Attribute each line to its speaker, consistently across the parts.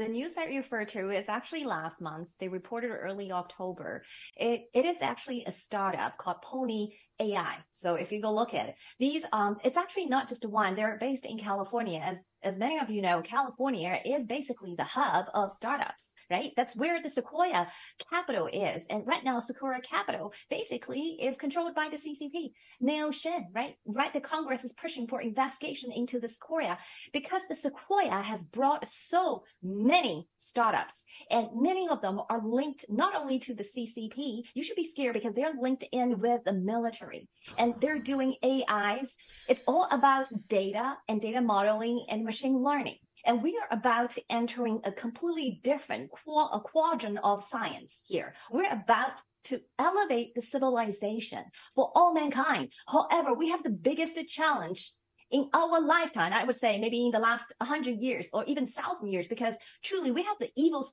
Speaker 1: The news that you refer to is actually last month. They reported early October. It is actually a startup called Pony AI. So if you go look at it, it's actually not just one. They're based in California. As many of you know, California is basically the hub of startups, right? That's where the Sequoia capital is. And right now, Sequoia capital basically is controlled by the CCP. Neo Shin, right? The Congress is pushing for investigation into the Sequoia because the Sequoia has brought so many startups, and many of them are linked not only to the CCP. You should be scared because they're linked in with the military, and they're doing AIs. It's all about data and data modeling and machine learning. And we are about entering a completely different quadrant of science here. We're about to elevate the civilization for all mankind. However, we have the biggest challenge in our lifetime, I would say maybe in the last 100 years or even 1,000 years, because truly we have the evil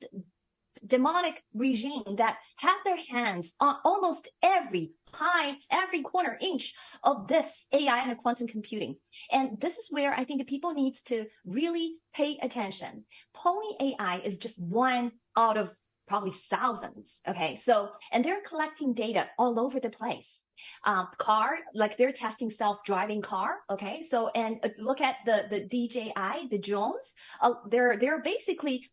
Speaker 1: demonic regime that have their hands on almost every corner inch of this AI and quantum computing. And this is where I think people need to really pay attention. Pony AI is just one out of probably thousands. Okay. So, and they're collecting data all over the place. Like they're testing self-driving car. Okay. So, and look at the DJI, the drones. They're basically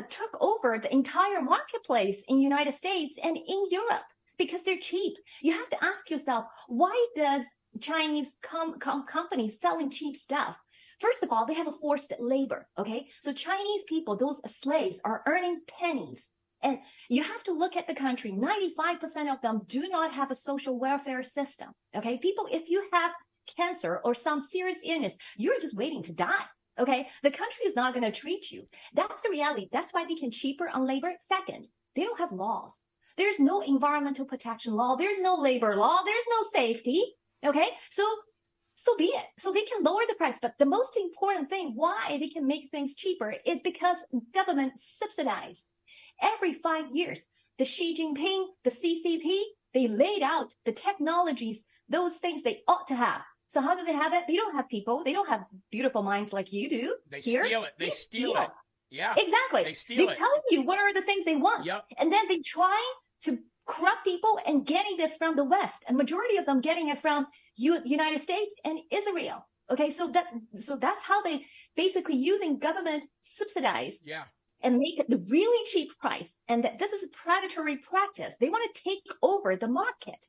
Speaker 1: took over the entire marketplace in the United States and in Europe because they're cheap. You have to ask yourself, why does Chinese companies selling cheap stuff? First of all, they have a forced labor. Okay. So Chinese people, those slaves are earning pennies. And you have to look at the country. 95% of them do not have a social welfare system. Okay. People, if you have cancer or some serious illness, you're just waiting to die. Okay. The country is not going to treat you. That's the reality. That's why they can cheaper on labor. Second, they don't have laws. There's no environmental protection law. There's no labor law. There's no safety. Okay. So be it. So they can lower the price. But the most important thing why they can make things cheaper is because government subsidize. Every 5 years, the Xi Jinping, the CCP, they laid out the technologies, those things they ought to have. So how do they have it? They don't have people. They don't have beautiful minds like you do.
Speaker 2: They steal it. They steal it. Yeah.
Speaker 1: Exactly.
Speaker 2: They steal
Speaker 1: They
Speaker 2: it.
Speaker 1: tell you what are the things they want.
Speaker 2: Yep.
Speaker 1: And then they try to corrupt people and getting this from the West. And majority of them getting it from United States and Israel. Okay, so that's how they basically using government subsidize.
Speaker 2: Yeah.
Speaker 1: And make it the really cheap price. And that this is a predatory practice. They want to take over the market.